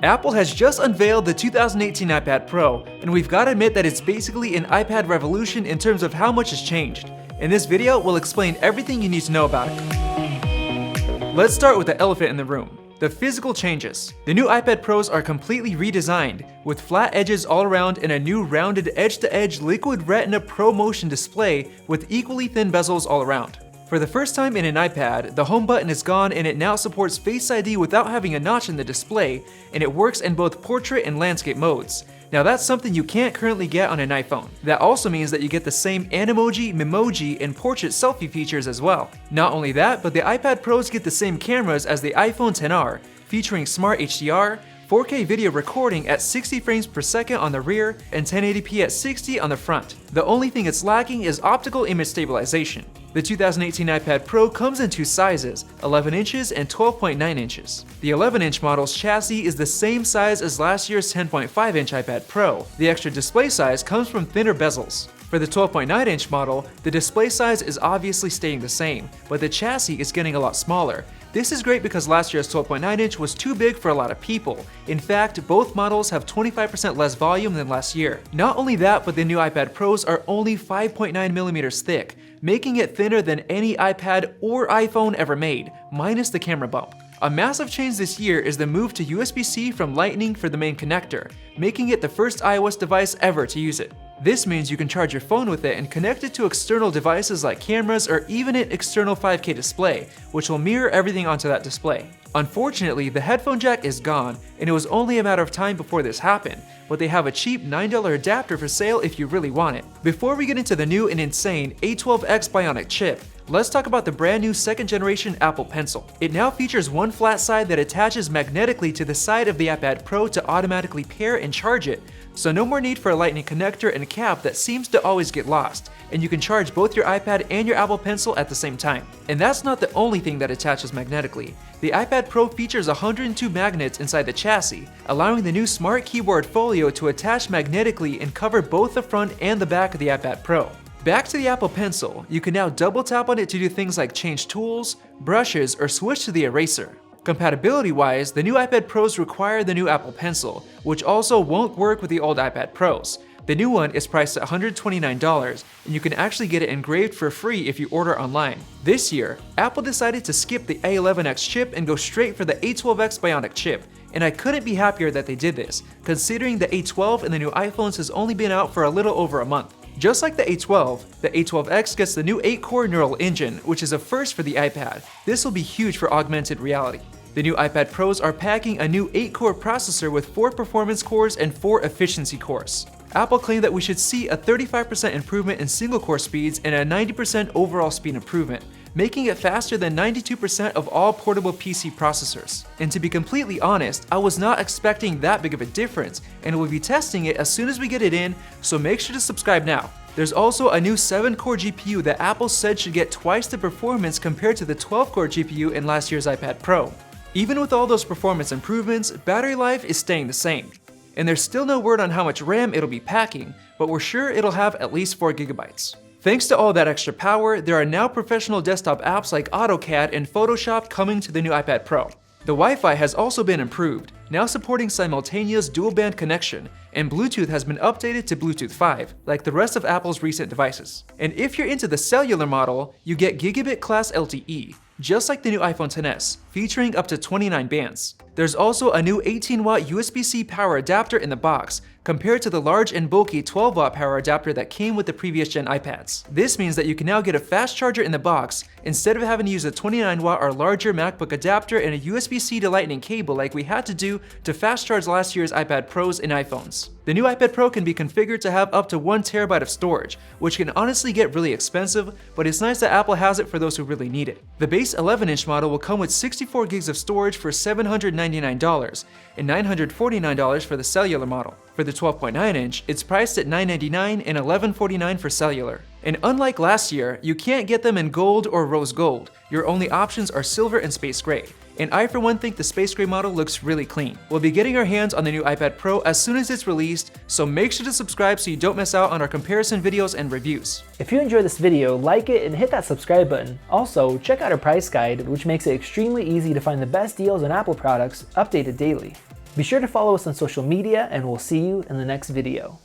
Apple has just unveiled the 2018 iPad Pro, and we've got to admit that it's basically an iPad revolution in terms of how much has changed. In this video, we'll explain everything you need to know about it. Let's start with the elephant in the room, the physical changes. The new iPad Pros are completely redesigned, with flat edges all around and a new rounded edge-to-edge Liquid Retina Pro Motion display with equally thin bezels all around. For the first time in an iPad, the home button is gone and it now supports Face ID without having a notch in the display, and it works in both portrait and landscape modes. Now that's something you can't currently get on an iPhone. That also means that you get the same Animoji, Memoji, and portrait selfie features as well. Not only that, but the iPad Pros get the same cameras as the iPhone XR, featuring Smart HDR, 4K video recording at 60 frames per second on the rear, and 1080p at 60 on the front. The only thing it's lacking is optical image stabilization. The 2018 iPad Pro comes in two sizes, 11 inches and 12.9 inches. The 11-inch model's chassis is the same size as last year's 10.5-inch iPad Pro. The extra display size comes from thinner bezels. For the 12.9-inch model, the display size is obviously staying the same, but the chassis is getting a lot smaller. This is great because last year's 12.9-inch was too big for a lot of people. In fact, both models have 25% less volume than last year. Not only that, but the new iPad Pros are only 5.9mm thick, making it thinner than any iPad or iPhone ever made, minus the camera bump. A massive change this year is the move to USB-C from Lightning for the main connector, making it the first iOS device ever to use it. This means you can charge your phone with it and connect it to external devices like cameras or even an external 5K display, which will mirror everything onto that display. Unfortunately, the headphone jack is gone, and it was only a matter of time before this happened, but they have a cheap $9 adapter for sale if you really want it. Before we get into the new and insane A12X Bionic chip, let's talk about the brand new second generation Apple Pencil. It now features one flat side that attaches magnetically to the side of the iPad Pro to automatically pair and charge it, so no more need for a Lightning connector and cap that seems to always get lost, and you can charge both your iPad and your Apple Pencil at the same time. And that's not the only thing that attaches magnetically. The iPad Pro features 102 magnets inside the chassis, allowing the new Smart Keyboard Folio to attach magnetically and cover both the front and the back of the iPad Pro. Back to the Apple Pencil, you can now double tap on it to do things like change tools, brushes, or switch to the eraser. Compatibility-wise, the new iPad Pros require the new Apple Pencil, which also won't work with the old iPad Pros. The new one is priced at $129, and you can actually get it engraved for free if you order online. This year, Apple decided to skip the A11X chip and go straight for the A12X Bionic chip, and I couldn't be happier that they did this, considering the A12 and the new iPhones has only been out for a little over a month. Just like the A12, the A12X gets the new 8-core neural engine, which is a first for the iPad. This will be huge for augmented reality. The new iPad Pros are packing a new 8-core processor with 4 performance cores and 4 efficiency cores. Apple claimed that we should see a 35% improvement in single-core speeds and a 90% overall speed improvement, making it faster than 92% of all portable PC processors. And to be completely honest, I was not expecting that big of a difference, and we'll be testing it as soon as we get it in, so make sure to subscribe now. There's also a new 7-core GPU that Apple said should get twice the performance compared to the 12-core GPU in last year's iPad Pro. Even with all those performance improvements, battery life is staying the same. And there's still no word on how much RAM it'll be packing, but we're sure it'll have at least 4 GB. Thanks to all that extra power, there are now professional desktop apps like AutoCAD and Photoshop coming to the new iPad Pro. The Wi-Fi has also been improved, now supporting simultaneous dual-band connection, and Bluetooth has been updated to Bluetooth 5, like the rest of Apple's recent devices. And if you're into the cellular model, you get gigabit class LTE, just like the new iPhone XS, featuring up to 29 bands. There's also a new 18-watt USB-C power adapter in the box, compared to the large and bulky 12-watt power adapter that came with the previous gen iPads. This means that you can now get a fast charger in the box, instead of having to use a 29-watt or larger MacBook adapter and a USB-C to Lightning cable like we had to do to fast charge last year's iPad Pros and iPhones. The new iPad Pro can be configured to have up to 1 TB of storage, which can honestly get really expensive, but it's nice that Apple has it for those who really need it. The base 11-inch model will come with 64 gigs of storage for $799 and $949 for the cellular model. For the 12.9-inch, it's priced at $999 and $1149 for cellular. And unlike last year, you can't get them in gold or rose gold. Your only options are silver and space gray. And I for one think the space gray model looks really clean. We'll be getting our hands on the new iPad Pro as soon as it's released, so make sure to subscribe so you don't miss out on our comparison videos and reviews. If you enjoyed this video, like it and hit that subscribe button. Also, check out our price guide, which makes it extremely easy to find the best deals on Apple products, updated daily. Be sure to follow us on social media, and we'll see you in the next video.